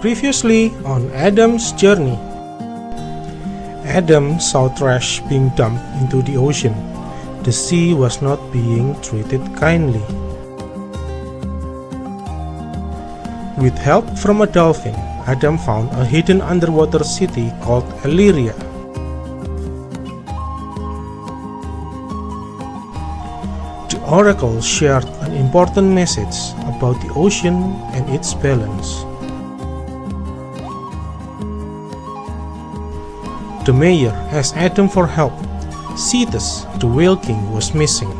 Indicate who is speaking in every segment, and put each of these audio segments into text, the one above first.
Speaker 1: Previously on Adam's journey. Adam saw trash being dumped into the ocean. The sea was not being treated kindly. With help from a dolphin, Adam found a hidden underwater city called Eluria. The oracle shared an important message about the ocean and its balance. The mayor asked Adam for help. Cetus, the whale king, was missing.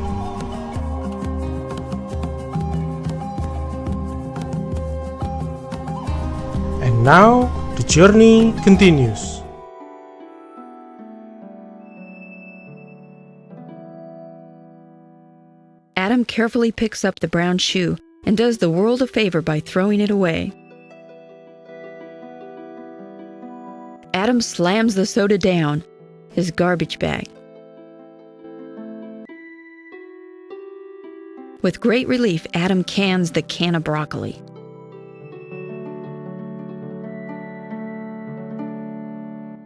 Speaker 1: And now, the journey continues.
Speaker 2: Adam carefully picks up the brown shoe and does the world a favor by throwing it away. Adam slams the soda down, his garbage bag. With great relief, Adam cans the can of broccoli.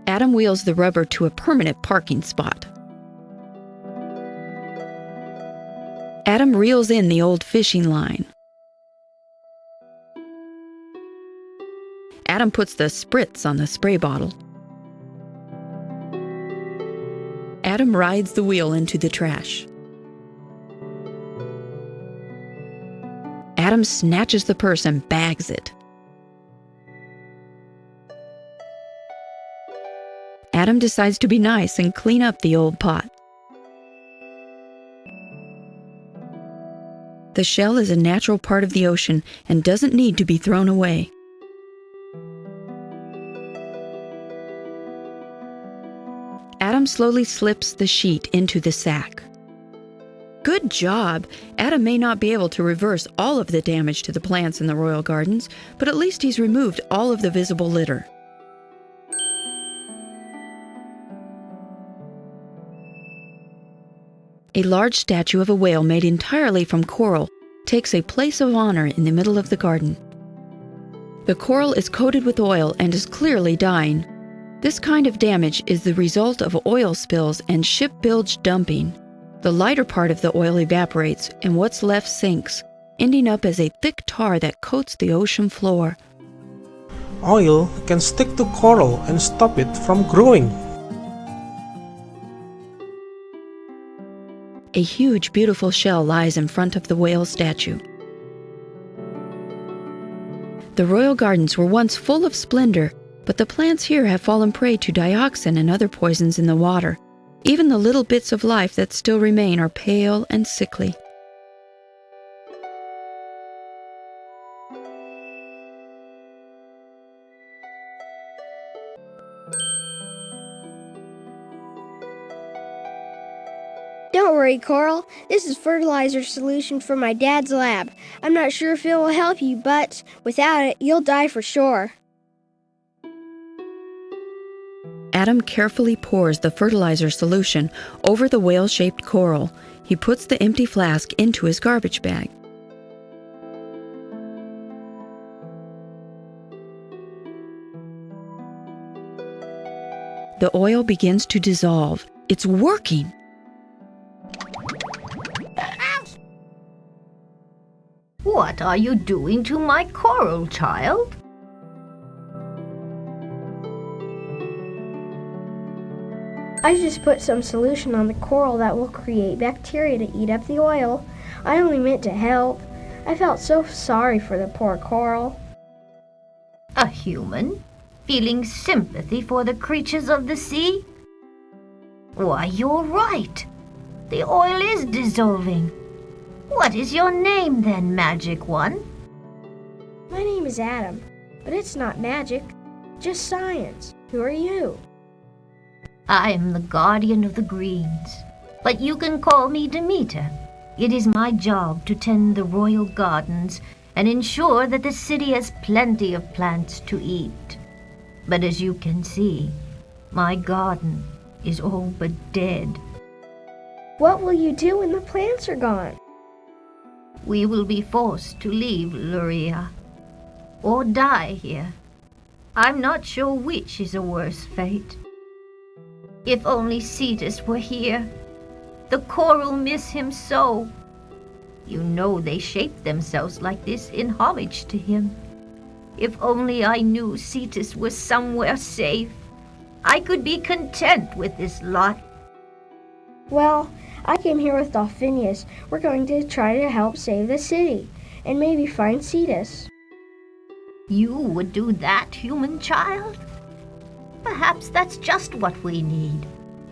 Speaker 2: Adam wheels the rubber to a permanent parking spot. Adam reels in the old fishing line. Adam puts the spritz on the spray bottle. Adam rides the wheel into the trash. Adam snatches the purse and bags it. Adam decides to be nice and clean up the old pot. The shell is a natural part of the ocean and doesn't need to be thrown away. Adam slowly slips the sheet into the sack. Good job! Adam may not be able to reverse all of the damage to the plants in the royal gardens, but at least he's removed all of the visible litter. A large statue of a whale made entirely from coral takes a place of honor in the middle of the garden. The coral is coated with oil and is clearly dying. This kind of damage is the result of oil spills and ship bilge dumping. The lighter part of the oil evaporates and what's left sinks, ending up as a thick tar that coats the ocean floor.
Speaker 1: Oil can stick to coral and stop it from growing.
Speaker 2: A huge, beautiful shell lies in front of the whale statue. The royal gardens were once full of splendor, but the plants here have fallen prey to dioxin and other poisons in the water. Even the little bits of life that still remain are pale and sickly.
Speaker 3: Don't worry, Coral. This is fertilizer solution from my dad's lab. I'm not sure if it will help you, but without it, you'll die for sure.
Speaker 2: Adam carefully pours the fertilizer solution over the whale-shaped coral. He puts the empty flask into his garbage bag. The oil begins to dissolve. It's working!
Speaker 4: What are you doing to my coral, child?
Speaker 3: I just put some solution on the coral that will create bacteria to eat up the oil. I only meant to help. I felt so sorry for the poor coral.
Speaker 4: A human? Feeling sympathy for the creatures of the sea? Why, you're right. The oil is dissolving. What is your name then, Magic One?
Speaker 3: My name is Adam, but it's not magic, just science. Who are you?
Speaker 4: I am the guardian of the greens, but you can call me Demeter. It is my job to tend the royal gardens and ensure that the city has plenty of plants to eat. But as you can see, my garden is all but dead.
Speaker 3: What will you do when the plants are gone?
Speaker 4: We will be forced to leave Eluria, or die here, I'm not sure which is a worse fate. If only Cetus were here. The coral miss him so. You know they shape themselves like this in homage to him. If only I knew Cetus was somewhere safe, I could be content with this lot.
Speaker 3: Well, I came here with Dolphinius. We're going to try to help save the city, and maybe find Cetus.
Speaker 4: You would do that, human child? Perhaps that's just what we need.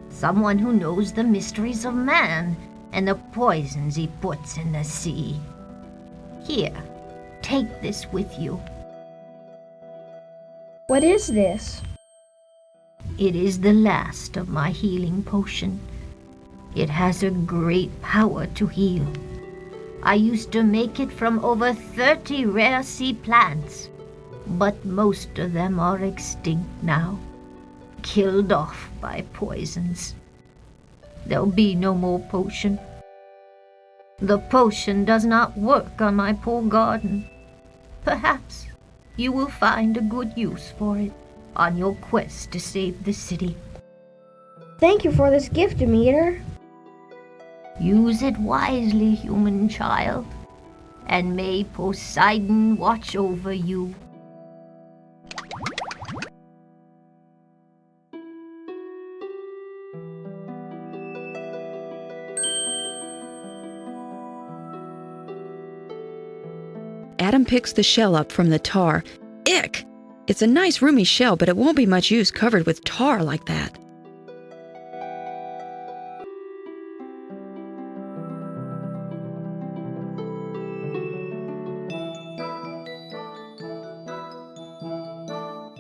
Speaker 4: Someone who knows the mysteries of man and the poisons he puts in the sea. Here, take this with you.
Speaker 3: What is this?
Speaker 4: It is the last of my healing potion. It has a great power to heal. I used to make it from over 30 rare sea plants, but most of them are extinct now, killed off by poisons. There'll be no more potion. The potion does not work on my poor garden. Perhaps you will find a good use for it on your quest to save the city.
Speaker 3: Thank you for this gift, Demeter.
Speaker 4: Use it wisely, human child, and may Poseidon watch over you.
Speaker 2: Adam picks the shell up from the tar. Ick! It's a nice roomy shell, but it won't be much use covered with tar like that.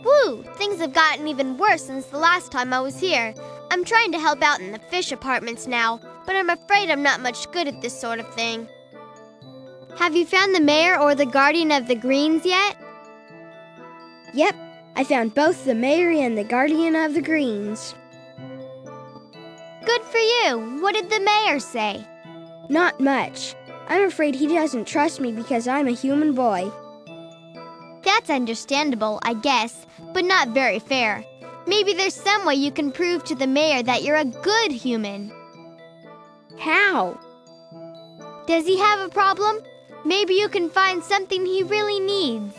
Speaker 5: Woo! Things have gotten even worse since the last time I was here. I'm trying to help out in the fish apartments now, but I'm afraid I'm not much good at this sort of thing. Have you found the mayor or the guardian of the greens yet?
Speaker 3: Yep, I found both the mayor and the guardian of the greens.
Speaker 5: Good for you. What did the mayor say?
Speaker 3: Not much. I'm afraid he doesn't trust me because I'm a human boy.
Speaker 5: That's understandable, I guess, but not very fair. Maybe there's some way you can prove to the mayor that you're a good human.
Speaker 3: How?
Speaker 5: Does he have a problem? Maybe you can find something he really needs.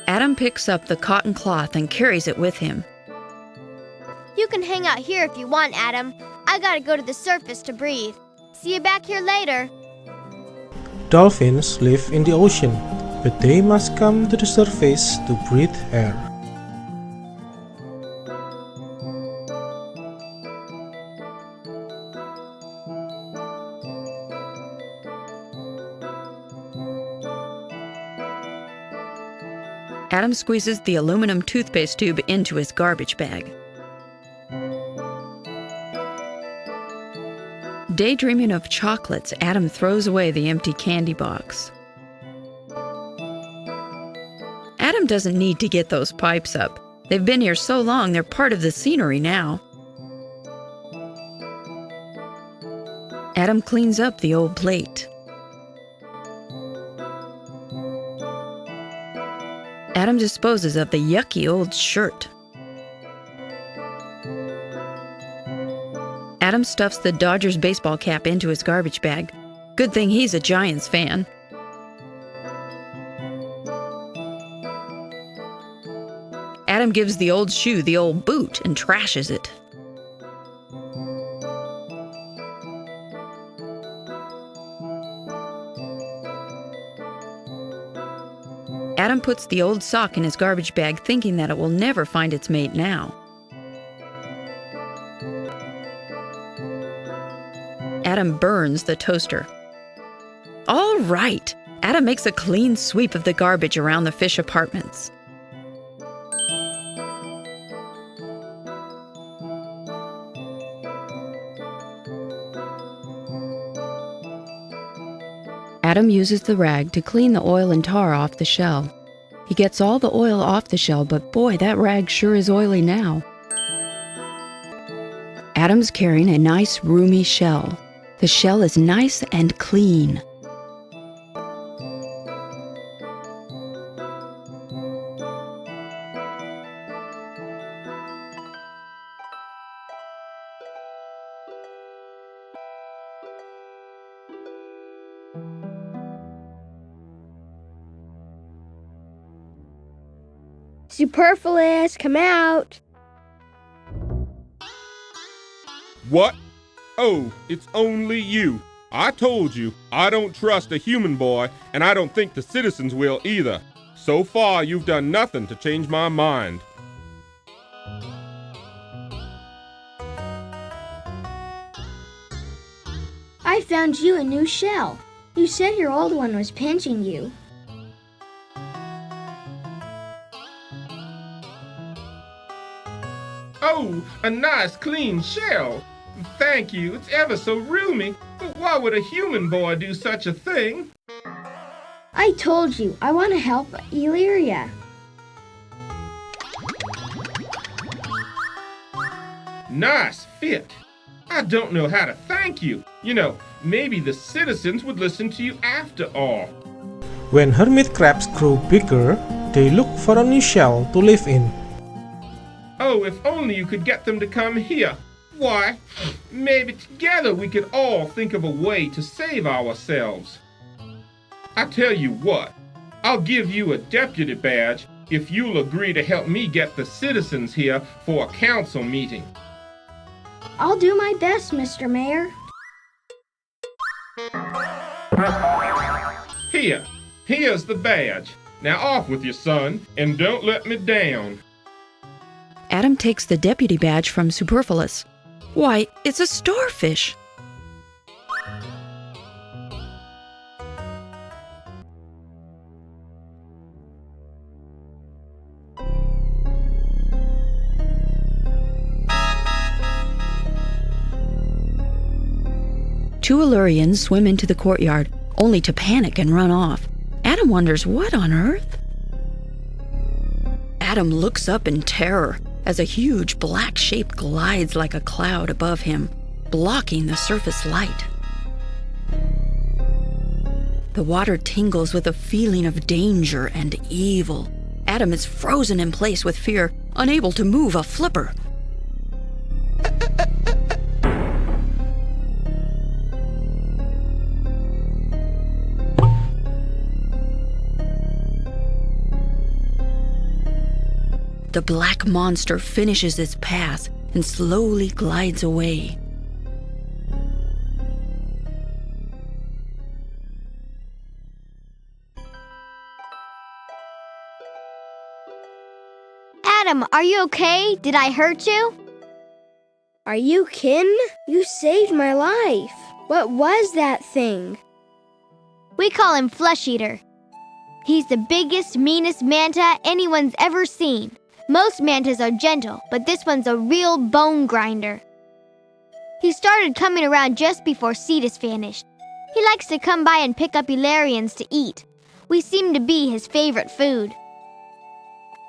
Speaker 2: Adam picks up the cotton cloth and carries it with him.
Speaker 5: You can hang out here if you want, Adam. I gotta go to the surface to breathe. See you back here later.
Speaker 1: Dolphins live in the ocean, but they must come to the surface to breathe air.
Speaker 2: Adam squeezes the aluminum toothpaste tube into his garbage bag. Daydreaming of chocolates, Adam throws away the empty candy box. Adam doesn't need to get those pipes up. They've been here so long, they're part of the scenery now. Adam cleans up the old plate. Adam disposes of the yucky old shirt. Adam stuffs the Dodgers baseball cap into his garbage bag. Good thing he's a Giants fan. Adam gives the old shoe the old boot and trashes it. Adam puts the old sock in his garbage bag, thinking that it will never find its mate now. Adam burns the toaster. All right! Adam makes a clean sweep of the garbage around the fish apartments. Adam uses the rag to clean the oil and tar off the shell. He gets all the oil off the shell, but boy, that rag sure is oily now. Adam's carrying a nice, roomy shell. The shell is nice and clean.
Speaker 3: Superfluous, come out.
Speaker 6: What? Oh, it's only you. I told you, I don't trust a human boy, and I don't think the citizens will either. So far, you've done nothing to change my mind.
Speaker 3: I found you a new shell. You said your old one was pinching you.
Speaker 6: Oh, a nice clean shell. Thank you, it's ever so roomy. But why would a human boy do such a thing?
Speaker 3: I told you, I want to help Eluria.
Speaker 6: Nice fit. I don't know how to thank you. You know, maybe the citizens would listen to you after all.
Speaker 1: When hermit crabs grow bigger, they look for a new shell to live in.
Speaker 6: Oh, if only you could get them to come here. Why, maybe together we could all think of a way to save ourselves. I tell you what, I'll give you a deputy badge if you'll agree to help me get the citizens here for a council meeting.
Speaker 3: I'll do my best, Mr. Mayor.
Speaker 6: Here's the badge. Now off with you, son, and don't let me down.
Speaker 2: Adam takes the deputy badge from Superfluous. Why, it's a starfish! Two Elurians swim into the courtyard, only to panic and run off. Adam wonders what on earth? Adam looks up in terror as a huge black shape glides like a cloud above him, blocking the surface light. The water tingles with a feeling of danger and evil. Adam is frozen in place with fear, unable to move a flipper. The black monster finishes its path and slowly glides away.
Speaker 5: Adam, are you okay? Did I hurt you?
Speaker 3: Are you kin? You saved my life. What was that thing?
Speaker 5: We call him Flesh Eater. He's the biggest, meanest manta anyone's ever seen. Most mantas are gentle, but this one's a real bone grinder. He started coming around just before Cetus vanished. He likes to come by and pick up Elurians to eat. We seem to be his favorite food.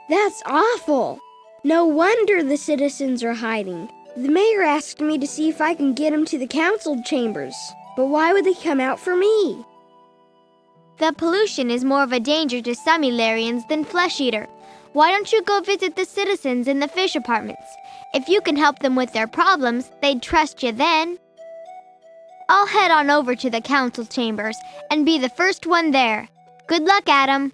Speaker 3: That's awful. No wonder the citizens are hiding. The mayor asked me to see if I can get him to the council chambers. But why would they come out for me?
Speaker 5: The pollution is more of a danger to some Elurians than Flesh Eater. Why don't you go visit the citizens in the fish apartments? If you can help them with their problems, they'd trust you then. I'll head on over to the council chambers and be the first one there. Good luck, Adam.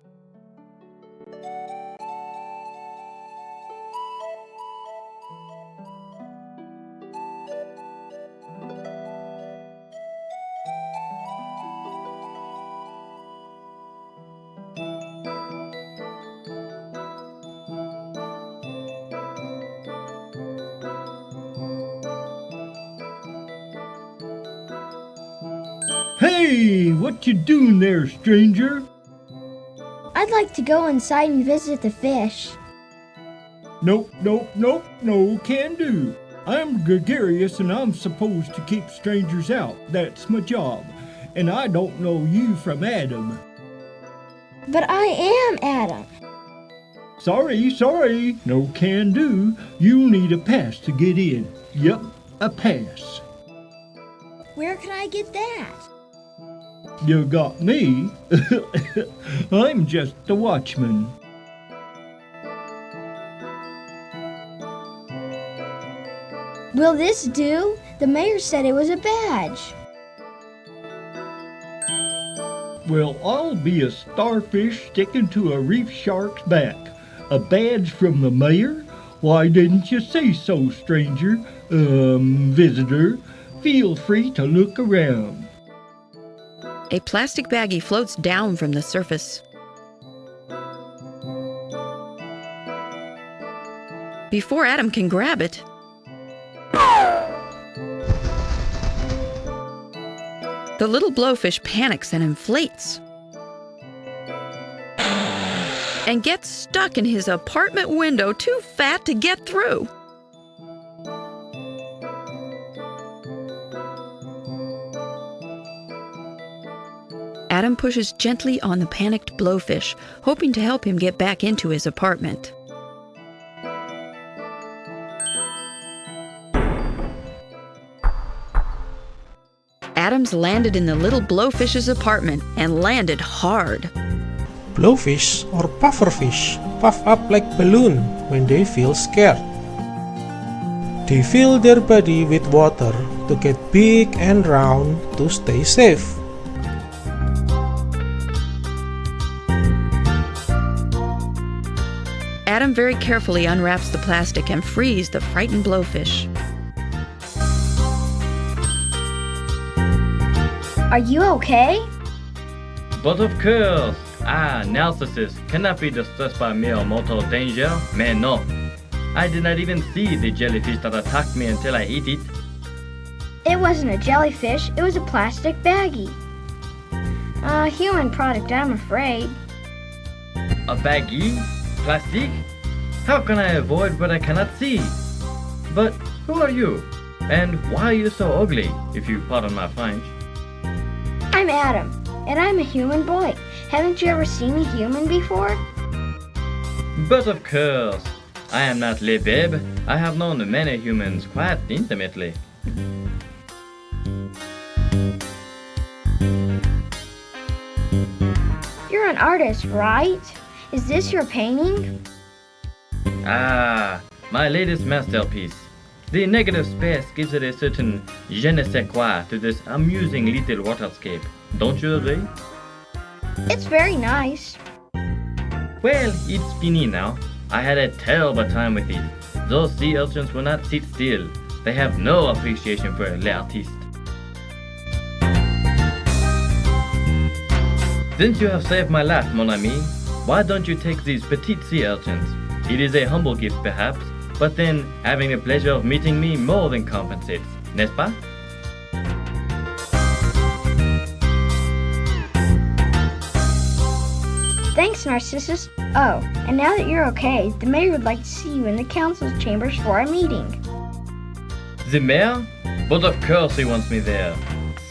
Speaker 7: Hey, what you doing there, stranger?
Speaker 3: I'd like to go inside and visit the fish.
Speaker 7: Nope, no can do. I'm gregarious and I'm supposed to keep strangers out. That's my job. And I don't know you from Adam.
Speaker 3: But I am Adam.
Speaker 7: Sorry, no can do. You need a pass to get in. Yep, a pass.
Speaker 3: Where can I get that?
Speaker 7: You got me. I'm just the watchman.
Speaker 3: Will this do? The mayor said it was a badge.
Speaker 7: Well, I'll be a starfish sticking to a reef shark's back. A badge from the mayor? Why didn't you say so, stranger? Visitor. Feel free to look around.
Speaker 2: A plastic baggie floats down from the surface. Before Adam can grab it, the little blowfish panics and inflates and gets stuck in his apartment window, too fat to get through. Adam pushes gently on the panicked blowfish, hoping to help him get back into his apartment. Adams landed in the little blowfish's apartment and landed hard.
Speaker 1: Blowfish or pufferfish puff up like balloon when they feel scared. They fill their body with water to get big and round to stay safe.
Speaker 2: Adam very carefully unwraps the plastic and frees the frightened blowfish.
Speaker 3: Are you okay?
Speaker 8: But of course! Now Cetus cannot be distressed by mere mortal danger. Man, no. I did not even see the jellyfish that attacked me until I ate it.
Speaker 3: It wasn't a jellyfish, it was a plastic baggie. A human product, I'm afraid.
Speaker 8: A baggie? Plastic? How can I avoid what I cannot see? But who are you? And why are you so ugly, if you pardon my French?
Speaker 3: I'm Adam, and I'm a human boy. Haven't you ever seen a human before?
Speaker 8: But of course, I am not Le Babe. I have known many humans quite intimately.
Speaker 3: You're an artist, right? Is this your painting?
Speaker 8: My latest masterpiece. The negative space gives it a certain je ne sais quoi to this amusing little waterscape. Don't you agree?
Speaker 3: It's very nice.
Speaker 8: Well, it's fini now. I had a terrible time with it. Those sea urchins will not sit still. They have no appreciation for l'artiste. Since you have saved my life, mon ami, why don't you take these petite sea urchins? It is a humble gift, perhaps, but then having the pleasure of meeting me more than compensates, n'est-ce pas?
Speaker 3: Thanks, Narcissus. Oh, and now that you're okay, the mayor would like to see you in the council's chambers for a meeting.
Speaker 8: The mayor? But of course he wants me there.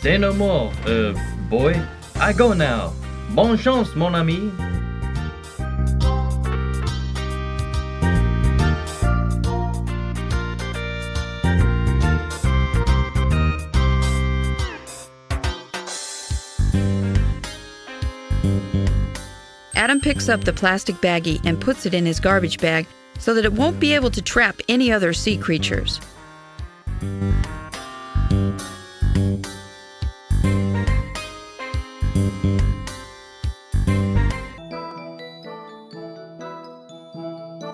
Speaker 8: Say no more, boy. I go now. Bonne chance, mon ami.
Speaker 2: Adam picks up the plastic baggie and puts it in his garbage bag so that it won't be able to trap any other sea creatures.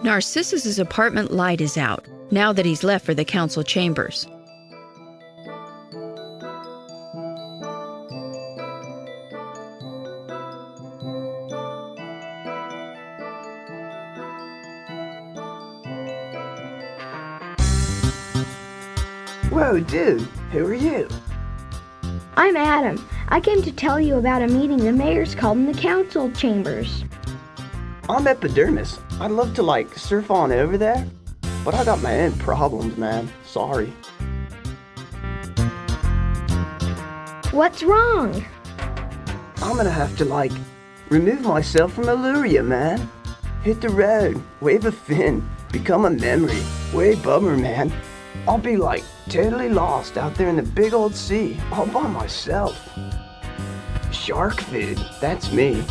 Speaker 2: Narcissus's apartment light is out, now that he's left for the council chambers.
Speaker 9: Whoa, dude, who are you?
Speaker 3: I'm Adam. I came to tell you about a meeting the mayor's called in the council chambers.
Speaker 9: I'm Epidermis. I'd love to, surf on over there, but I got my own problems, man. Sorry.
Speaker 3: What's wrong?
Speaker 9: I'm gonna have to, remove myself from Eluria, man. Hit the road, wave a fin, become a memory. Way bummer, man. I'll be like totally lost out there in the big old sea, all by myself. Shark food, that's me.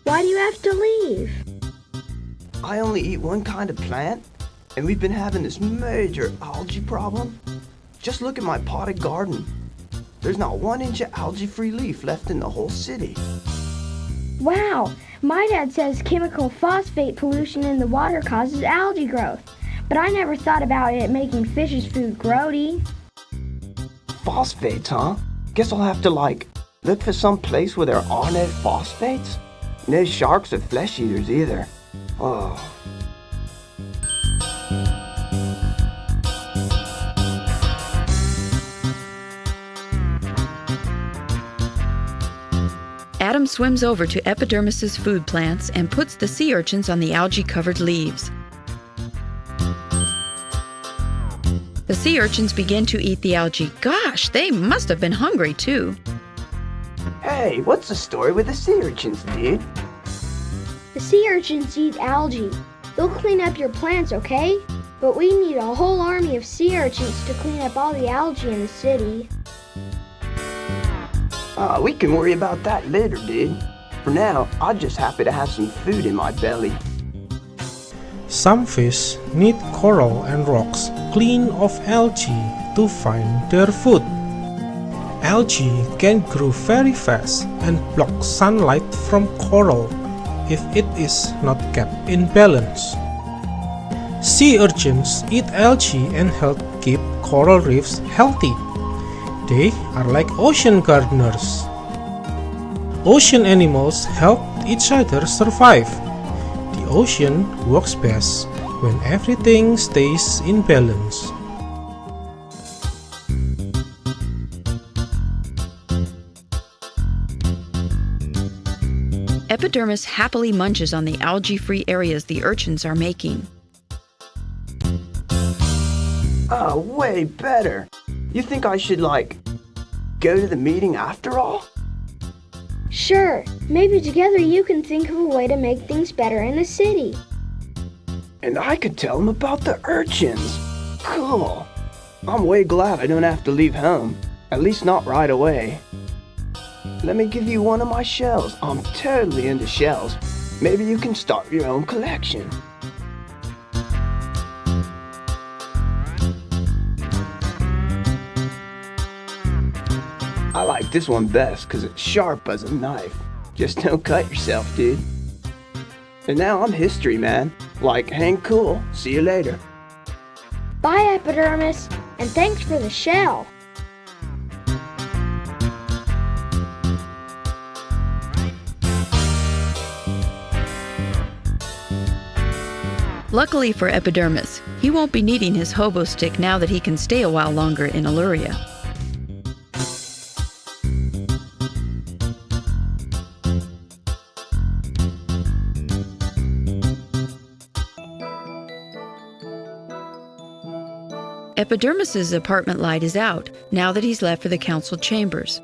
Speaker 3: Why do you have to leave?
Speaker 9: I only eat one kind of plant, and we've been having this major algae problem. Just look at my potted garden. There's not 1 inch of algae-free leaf left in the whole city.
Speaker 3: Wow, my dad says chemical phosphate pollution in the water causes algae growth, but I never thought about it making fish's food grody.
Speaker 9: Phosphates, huh? Guess I'll have to look for some place where there are no phosphates. No sharks or flesh eaters either. Oh.
Speaker 2: Adam swims over to Epidermis's food plants and puts the sea urchins on the algae-covered leaves. The sea urchins begin to eat the algae. Gosh, they must have been hungry too.
Speaker 9: Hey, what's the story with the sea urchins, dude?
Speaker 3: The sea urchins eat algae. They'll clean up your plants, okay? But we need a whole army of sea urchins to clean up all the algae in the city.
Speaker 9: We can worry about that later, dude. For now, I'm just happy to have some food in my belly.
Speaker 1: Some fish need coral and rocks clean of algae to find their food. Algae can grow very fast and block sunlight from coral if it is not kept in balance. Sea urchins eat algae and help keep coral reefs healthy. They are like ocean gardeners. Ocean animals help each other survive. The ocean works best when everything stays in balance.
Speaker 2: Epidermis happily munches on the algae-free areas the urchins are making.
Speaker 9: Oh, way better. You think I should, go to the meeting after all?
Speaker 3: Sure, maybe together you can think of a way to make things better in the city.
Speaker 9: And I could tell them about the urchins. Cool. I'm way glad I don't have to leave home. At least not right away. Let me give you one of my shells. I'm totally into shells. Maybe you can start your own collection. I like this one best because it's sharp as a knife. Just don't cut yourself, dude. And now I'm history, man. Hang cool. See you later.
Speaker 3: Bye, Epidermis, and thanks for the shell.
Speaker 2: Luckily for Epidermis, he won't be needing his hobo stick now that he can stay a while longer in Eluria. Epidermis's apartment light is out now that he's left for the council chambers.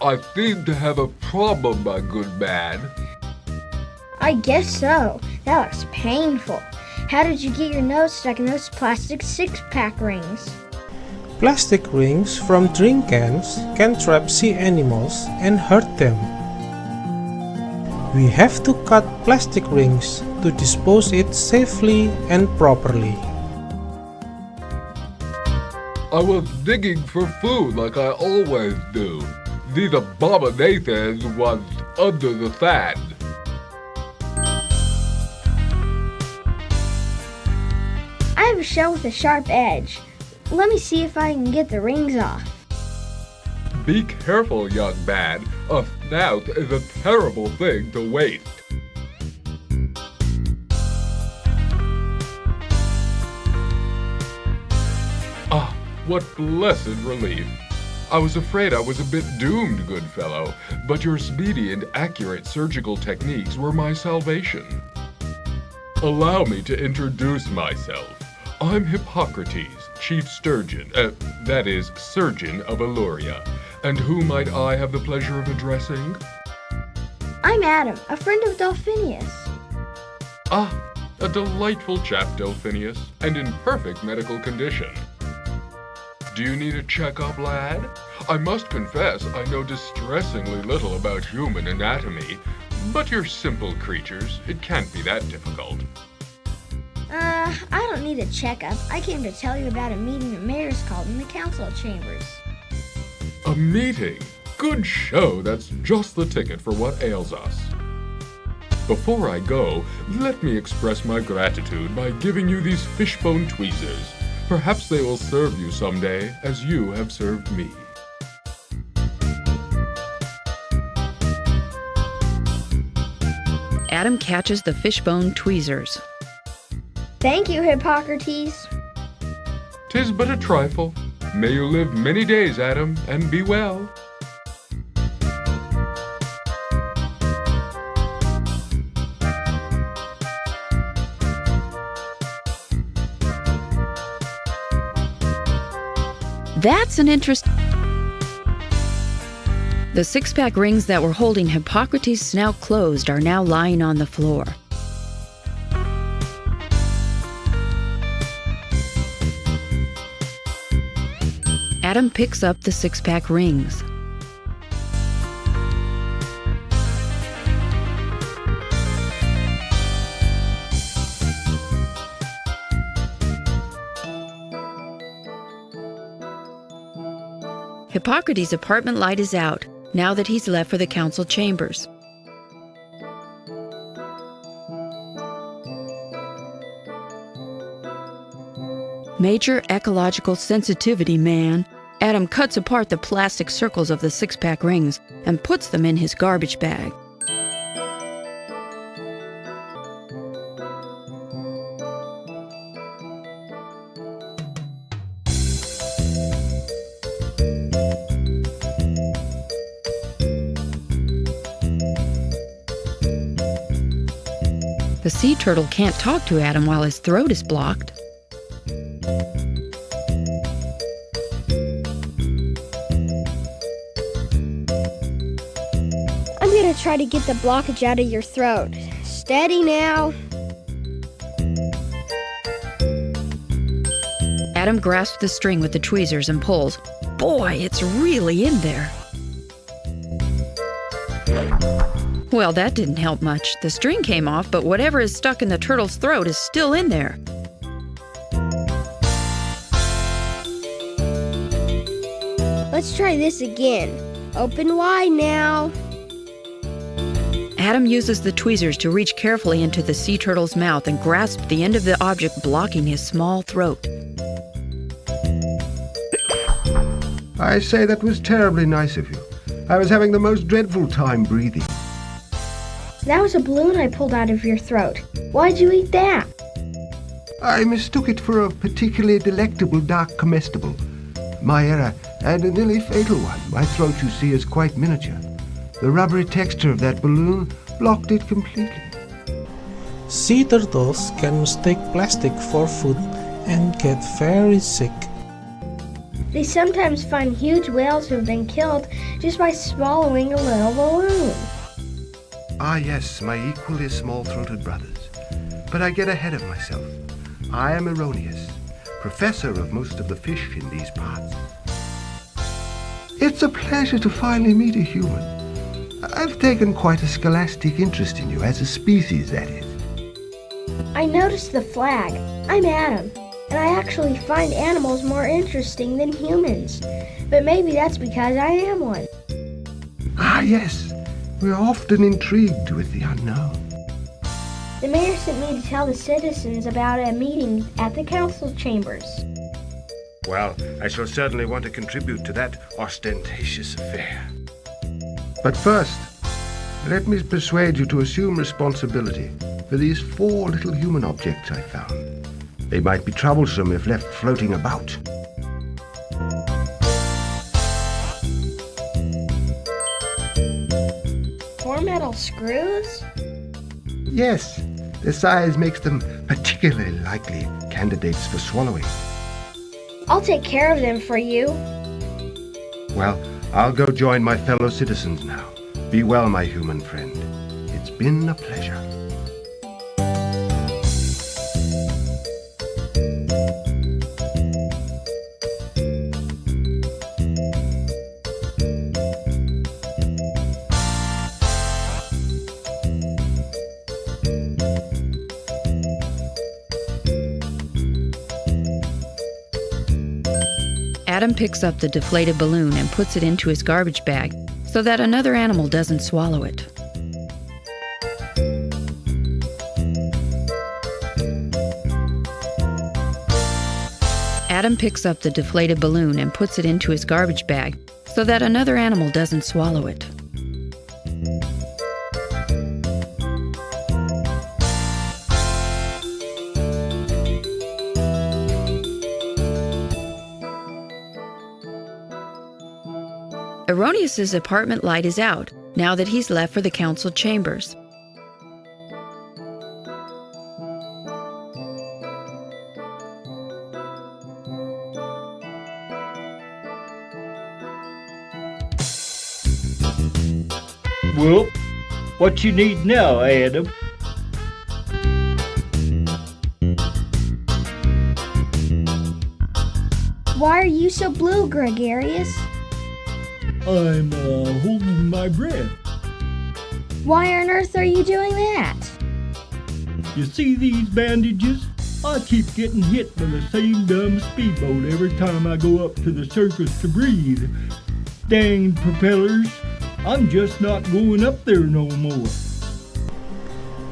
Speaker 10: I seem to have a problem, my good man.
Speaker 3: I guess so. That looks painful. How did you get your nose stuck in those plastic six-pack rings?
Speaker 1: Plastic rings from drink cans can trap sea animals and hurt them. We have to cut plastic rings to dispose it safely and properly.
Speaker 10: I was digging for food like I always do. These abominations was under the sand.
Speaker 3: I have a shell with a sharp edge. Let me see if I can get the rings off.
Speaker 10: Be careful, young man. A snout is a terrible thing to waste. Ah, what blessed relief. I was afraid I was a bit doomed, good fellow, but your speedy and accurate surgical techniques were my salvation. Allow me to introduce myself. I'm Hippocrates, Chief Sturgeon, that is, Surgeon of Eluria. And who might I have the pleasure of addressing?
Speaker 3: I'm Adam, a friend of Delphinius.
Speaker 10: Ah, a delightful chap, Delphinius, and in perfect medical condition. Do you need a checkup, lad? I must confess I know distressingly little about human anatomy, but you're simple creatures. It can't be that difficult.
Speaker 3: I don't need a checkup. I came to tell you about a meeting the mayor's called in the council chambers.
Speaker 10: A meeting? Good show, that's just the ticket for what ails us. Before I go, let me express my gratitude by giving you these fishbone tweezers. Perhaps they will serve you someday, as you have served me.
Speaker 2: Adam catches the fishbone tweezers.
Speaker 3: Thank you, Hippocrates.
Speaker 10: 'Tis but a trifle. May you live many days, Adam, and be well.
Speaker 2: That's an interest. The six-pack rings that were holding Hippocrates' snout closed are now lying on the floor. Adam picks up the six-pack rings. Hippocrates' apartment light is out, now that he's left for the council chambers. Major ecological sensitivity man, Adam cuts apart the plastic circles of the six-pack rings and puts them in his garbage bag. The sea turtle can't talk to Adam while his throat is blocked.
Speaker 3: I'm gonna try to get the blockage out of your throat. Steady now.
Speaker 2: Adam grasps the string with the tweezers and pulls. Boy, it's really in there. Well, that didn't help much. The string came off, but whatever is stuck in the turtle's throat is still in there.
Speaker 3: Let's try this again. Open wide now.
Speaker 2: Adam uses the tweezers to reach carefully into the sea turtle's mouth and grasp the end of the object blocking his small throat.
Speaker 11: I say that was terribly nice of you. I was having the most dreadful time breathing.
Speaker 3: That was a balloon I pulled out of your throat. Why'd you eat that?
Speaker 11: I mistook it for a particularly delectable dark comestible. My error, and a nearly fatal one. My throat, you see, is quite miniature. The rubbery texture of that balloon blocked it completely.
Speaker 1: Sea turtles can mistake plastic for food and get very sick.
Speaker 3: They sometimes find huge whales who have been killed just by swallowing a little balloon.
Speaker 11: Ah yes, my equally small-throated brothers. But I get ahead of myself. I am Erroneous, professor of most of the fish in these parts. It's a pleasure to finally meet a human. I've taken quite a scholastic interest in you, as a species, that is.
Speaker 3: I noticed the flag. I'm Adam, and I actually find animals more interesting than humans. But maybe that's because I am one.
Speaker 11: Ah yes. We're often intrigued with the unknown.
Speaker 3: The mayor sent me to tell the citizens about a meeting at the council chambers.
Speaker 11: Well, I shall certainly want to contribute to that ostentatious affair. But first, let me persuade you to assume responsibility for these 4 little human objects I found. They might be troublesome if left floating about.
Speaker 3: metal screws?
Speaker 11: Yes, their size makes them particularly likely candidates for swallowing.
Speaker 3: I'll take care of them for you.
Speaker 11: Well, I'll go join my fellow citizens now. Be well, my human friend. It's been a pleasure.
Speaker 2: Adam picks up the deflated balloon and puts it into his garbage bag so that another animal doesn't swallow it. Adam picks up the deflated balloon and puts it into his garbage bag so that another animal doesn't swallow it. Erroneous's apartment light is out now that he's left for the council chambers.
Speaker 7: Well, what you need now, Adam?
Speaker 3: Why are you so blue, Gregarious?
Speaker 7: I'm holding my breath.
Speaker 3: Why on earth are you doing that?
Speaker 7: You see these bandages? I keep getting hit by the same dumb speedboat every time I go up to the surface to breathe. Dang propellers, I'm just not going up there no more.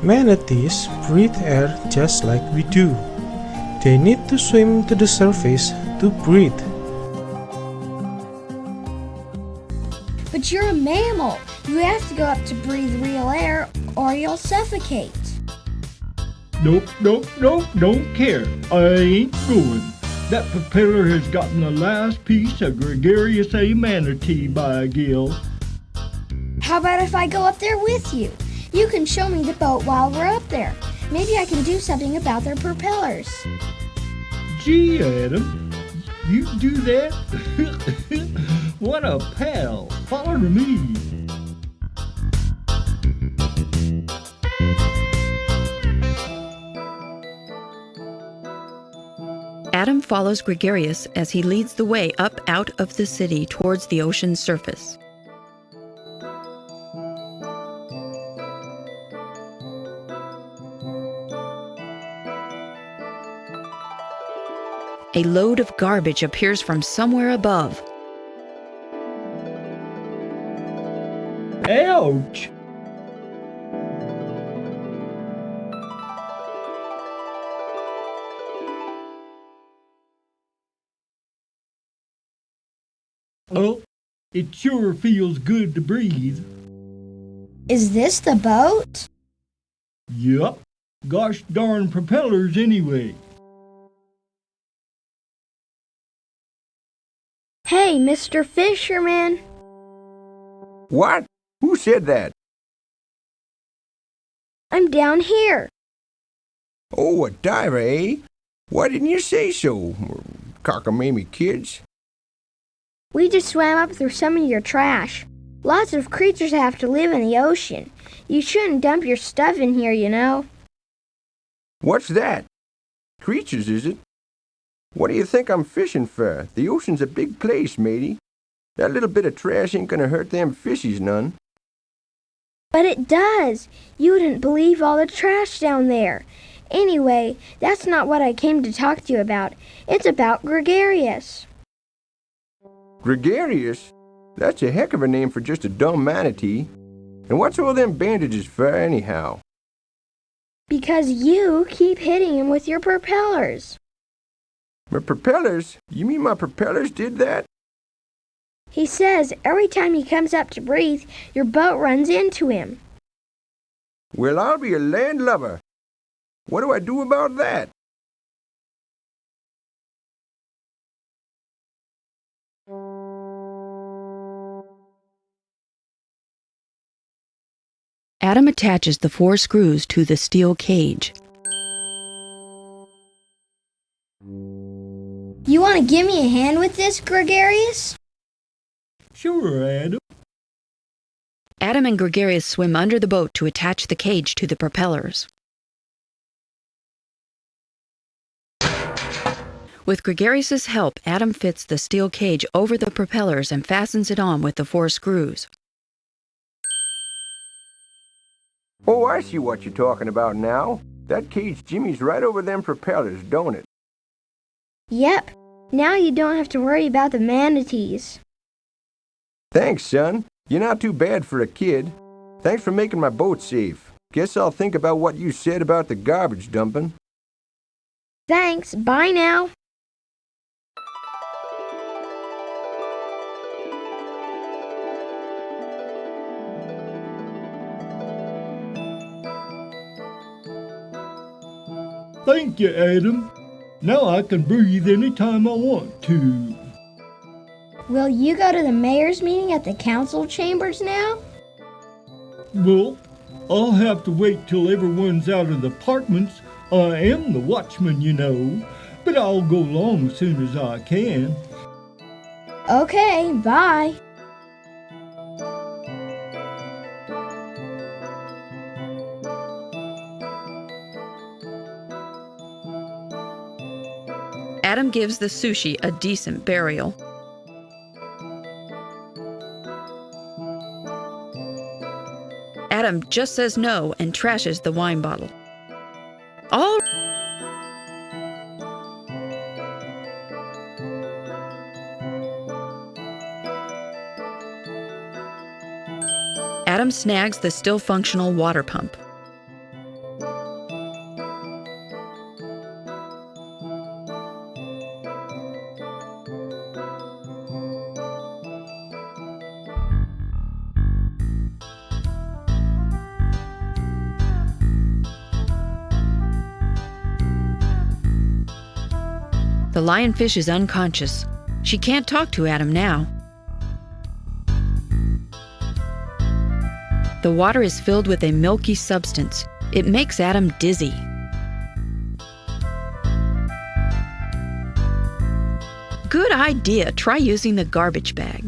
Speaker 1: Manatees breathe air just like we do. They need to swim to the surface to breathe.
Speaker 3: But you're a mammal. You have to go up to breathe real air or you'll suffocate.
Speaker 7: Nope, don't care. I ain't going. That propeller has gotten the last piece of gregarious A manatee by a gill.
Speaker 3: How about if I go up there with you? You can show me the boat while we're up there. Maybe I can do something about their propellers.
Speaker 7: Gee, Adam, you do that? What a pal. Follow me.
Speaker 2: Adam follows Gregarious as he leads the way up out of the city towards the ocean's surface. A load of garbage appears from somewhere above.
Speaker 7: Ouch! Oh, it sure feels good to breathe.
Speaker 3: Is this the boat?
Speaker 7: Yup. Gosh darn propellers anyway.
Speaker 3: Hey, Mr. Fisherman.
Speaker 12: What? Who said that?
Speaker 3: I'm down here.
Speaker 12: Oh, a diver, eh? Why didn't you say so, cockamamie kids?
Speaker 3: We just swam up through some of your trash. Lots of creatures have to live in the ocean. You shouldn't dump your stuff in here, you know.
Speaker 12: What's that? Creatures, is it? What do you think I'm fishing for? The ocean's a big place, matey. That little bit of trash ain't gonna hurt them fishies none.
Speaker 3: But it does. You wouldn't believe all the trash down there. Anyway, that's not what I came to talk to you about. It's about Gregarious.
Speaker 12: Gregarious? That's a heck of a name for just a dumb manatee. And what's all them bandages for, anyhow?
Speaker 3: Because you keep hitting him with your propellers.
Speaker 12: My propellers? You mean my propellers did that?
Speaker 3: He says every time he comes up to breathe, your boat runs into him.
Speaker 12: Well, I'll be a landlubber. What do I do about that?
Speaker 2: Adam attaches the 4 screws to the steel cage.
Speaker 3: You want to give me a hand with this, Gregarious?
Speaker 7: Sure, Adam.
Speaker 2: Adam and Gregarious swim under the boat to attach the cage to the propellers. With Gregarious's help, Adam fits the steel cage over the propellers and fastens it on with the 4 screws.
Speaker 12: Oh, I see what you're talking about now. That cage jimmies right over them propellers, don't it?
Speaker 3: Yep. Now you don't have to worry about the manatees.
Speaker 12: Thanks, son. You're not too bad for a kid. Thanks for making my boat safe. Guess I'll think about what you said about the garbage dumping.
Speaker 3: Thanks. Bye now.
Speaker 7: Thank you, Adam. Now I can breathe anytime I want to.
Speaker 3: Will you go to the mayor's meeting at the council chambers now?
Speaker 7: Well, I'll have to wait till everyone's out of the apartments. I am the watchman, you know, but I'll go along as soon as I can.
Speaker 3: Okay, bye.
Speaker 2: Adam gives the sushi a decent burial. Adam just says no and trashes the wine bottle. All Adam snags the still functional water pump. The lionfish is unconscious. She can't talk to Adam now. The water is filled with a milky substance. It makes Adam dizzy. Good idea. Try using the garbage bag.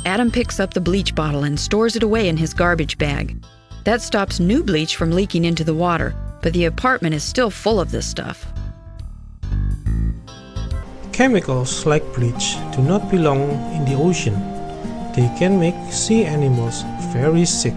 Speaker 2: Adam picks up the bleach bottle and stores it away in his garbage bag. That stops new bleach from leaking into the water, but the apartment is still full of this stuff.
Speaker 1: Chemicals like bleach do not belong in the ocean. They can make sea animals very sick.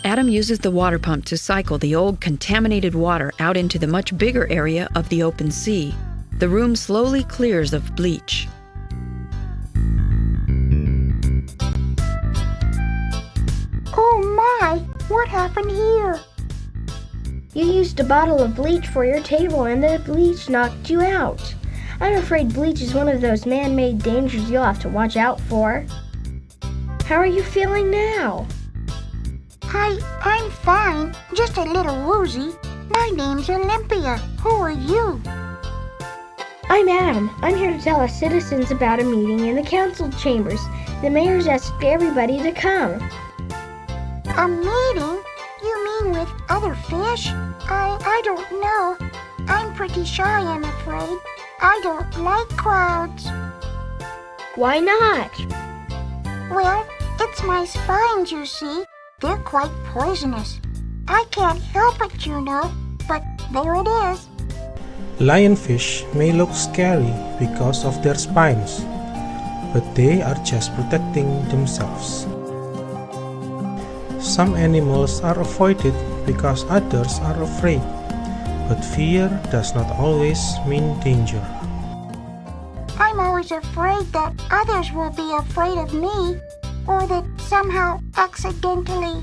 Speaker 2: Adam uses the water pump to cycle the old contaminated water out into the much bigger area of the open sea. The room slowly clears of bleach.
Speaker 3: Oh my! What happened here? You used a bottle of bleach for your table and the bleach knocked you out. I'm afraid bleach is one of those man-made dangers you'll have to watch out for. How are you feeling now?
Speaker 13: I'm fine, just a little woozy. My name's Olympia. Who are you?
Speaker 3: I'm Adam. I'm here to tell us citizens about a meeting in the council chambers. The mayor's asked everybody to come.
Speaker 13: A meeting? You mean with other fish? I don't know. I'm pretty shy, I'm afraid. I don't like crowds.
Speaker 3: Why not?
Speaker 13: Well, it's my spines, you see. They're quite poisonous. I can't help it, you know, but there it is.
Speaker 1: Lionfish may look scary because of their spines, but they are just protecting themselves. Some animals are avoided because others are afraid, but fear does not always mean danger.
Speaker 13: I'm always afraid that others will be afraid of me, or that somehow accidentally.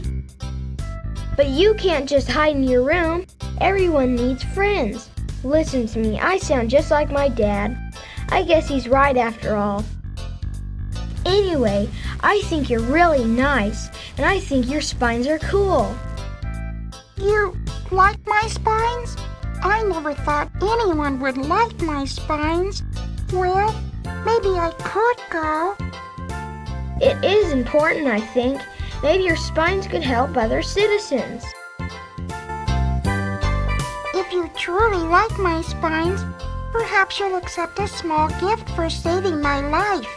Speaker 3: But you can't just hide in your room. Everyone needs friends. Listen to me, I sound just like my dad. I guess he's right after all. Anyway, I think you're really nice, and I think your spines are cool.
Speaker 13: You like my spines? I never thought anyone would like my spines. Well, maybe I could go.
Speaker 3: It is important, I think. Maybe your spines could help other citizens.
Speaker 13: If you truly like my spines, perhaps you'll accept a small gift for saving my life.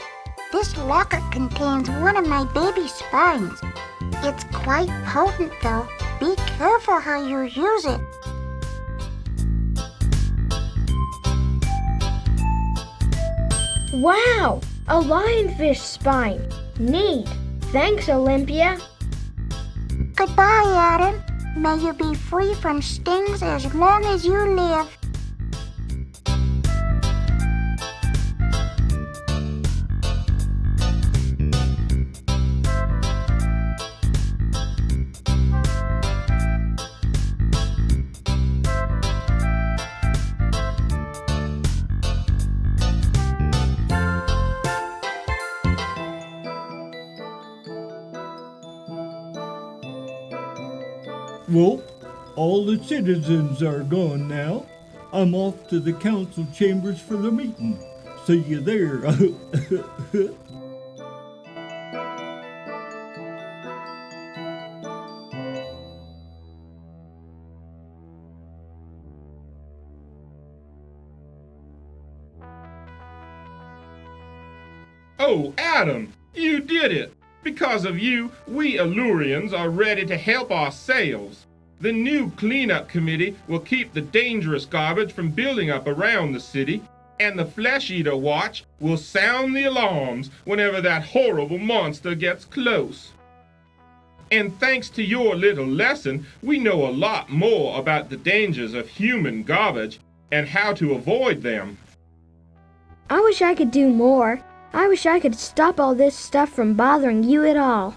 Speaker 13: This locket contains one of my baby spines. It's quite potent, though. Be careful how you use it.
Speaker 3: Wow! A lionfish spine. Neat. Thanks, Olympia.
Speaker 13: Goodbye, Adam. May you be free from stings as long as you live.
Speaker 7: Well, all the citizens are gone now. I'm off to the council chambers for the meeting. See you there.
Speaker 6: Oh, Adam, you did it! Because of you, we Elurians are ready to help ourselves. The new cleanup committee will keep the dangerous garbage from building up around the city, and the Flesh Eater Watch will sound the alarms whenever that horrible monster gets close. And thanks to your little lesson, we know a lot more about the dangers of human garbage and how to avoid them.
Speaker 3: I wish I could do more. I wish I could stop all this stuff from bothering you at all.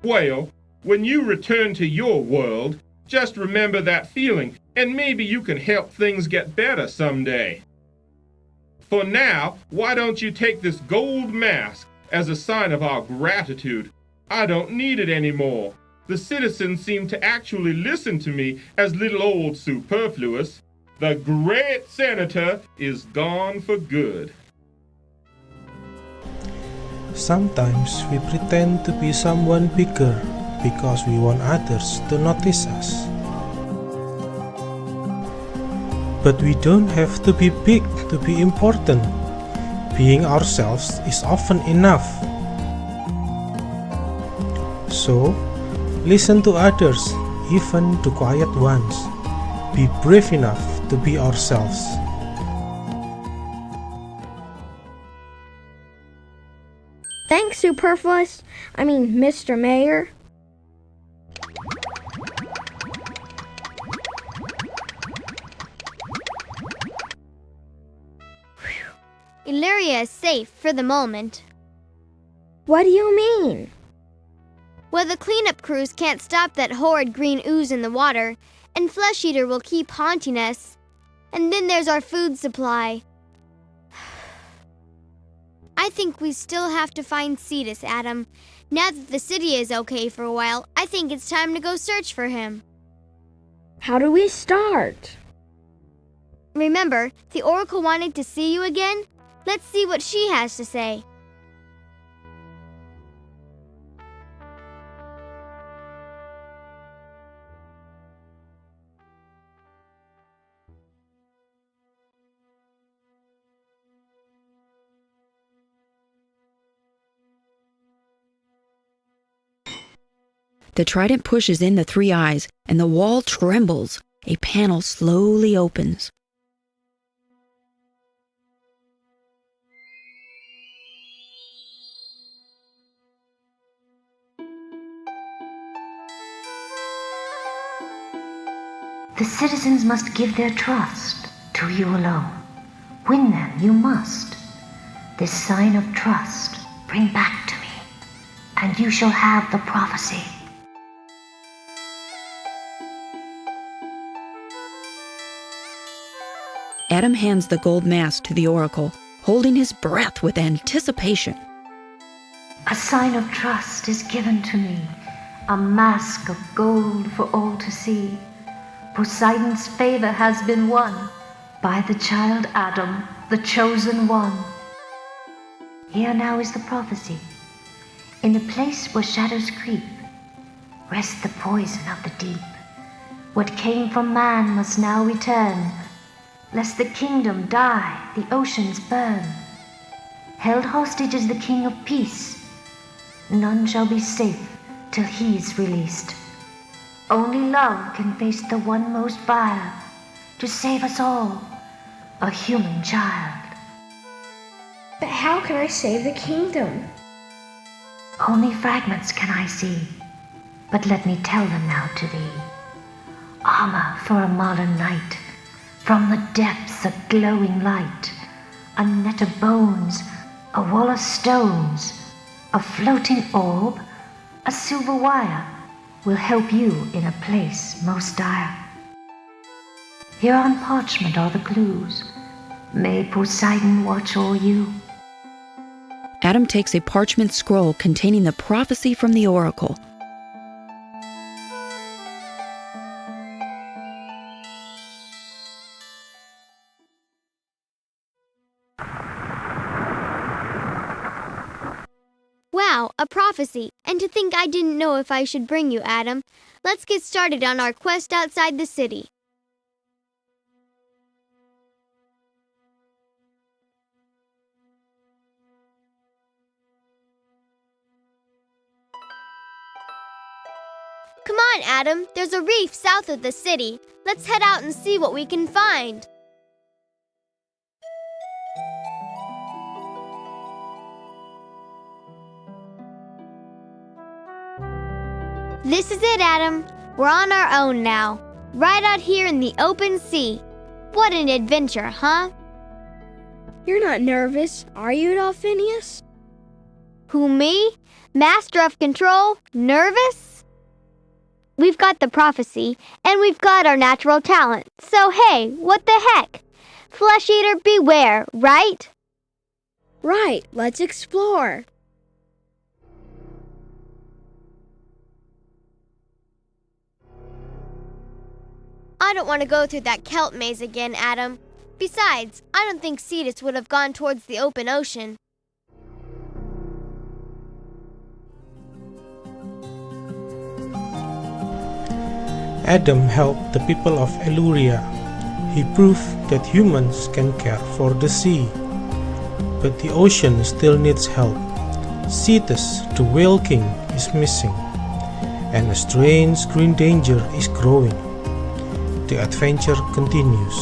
Speaker 6: Well, when you return to your world, just remember that feeling, and maybe you can help things get better someday. For now, why don't you take this gold mask as a sign of our gratitude? I don't need it anymore. The citizens seem to actually listen to me as little old superfluous. The great senator is gone for good.
Speaker 1: Sometimes we pretend to be someone bigger because we want others to notice us. But we don't have to be big to be important. Being ourselves is often enough. So, listen to others, even to quiet ones. Be brave enough to be ourselves.
Speaker 3: Thanks, Superfluous. Mr. Mayor.
Speaker 5: Eluria is safe for the moment.
Speaker 3: What do you mean?
Speaker 5: Well, the cleanup crews can't stop that horrid green ooze in the water, and Flesh Eater will keep haunting us. And then there's our food supply. I think we still have to find Cetus, Adam. Now that the city is okay for a while, I think it's time to go search for him.
Speaker 3: How do we start?
Speaker 5: Remember, the Oracle wanted to see you again? Let's see what she has to say.
Speaker 2: The trident pushes in the three eyes, and the wall trembles. A panel slowly opens.
Speaker 4: The citizens must give their trust to you alone. Win them you must. This sign of trust bring back to me, and you shall have the prophecy.
Speaker 2: Adam hands the gold mask to the oracle, holding his breath with anticipation.
Speaker 4: A sign of trust is given to me, a mask of gold for all to see. Poseidon's favor has been won by the child Adam, the chosen one. Here now is the prophecy. In the place where shadows creep, rests the poison of the deep. What came from man must now return, lest the kingdom die, the oceans burn. Held hostage is the king of peace. None shall be safe till he's released. Only love can face the one most vile, to save us all, a human child.
Speaker 3: But how can I save the kingdom?
Speaker 4: Only fragments can I see, but let me tell them now to thee. Armor for a modern knight, from the depths a glowing light, a net of bones, a wall of stones, a floating orb, a silver wire, will help you in a place most dire. Here on parchment are the clues. May Poseidon watch o'er you.
Speaker 2: Adam takes a parchment scroll containing the prophecy from the oracle.
Speaker 5: Wow, a prophecy. And to think I didn't know if I should bring you, Adam. Let's get started on our quest outside the city. Come on, Adam. There's a reef south of the city. Let's head out and see what we can find. This is it, Adam. We're on our own now. Right out here in the open sea. What an adventure, huh?
Speaker 3: You're not nervous, are you, Dolphinius?
Speaker 5: Who, me? Master of control? Nervous? We've got the prophecy, and we've got our natural talent. So hey, what the heck? Flesh eater beware, right?
Speaker 3: Right, let's explore.
Speaker 5: I don't want to go through that kelp maze again, Adam. Besides, I don't think Cetus would have gone towards the open ocean.
Speaker 1: Adam helped the people of Eluria. He proved that humans can care for the sea. But the ocean still needs help. Cetus, the whale king, is missing, and a strange green danger is growing. The adventure continues.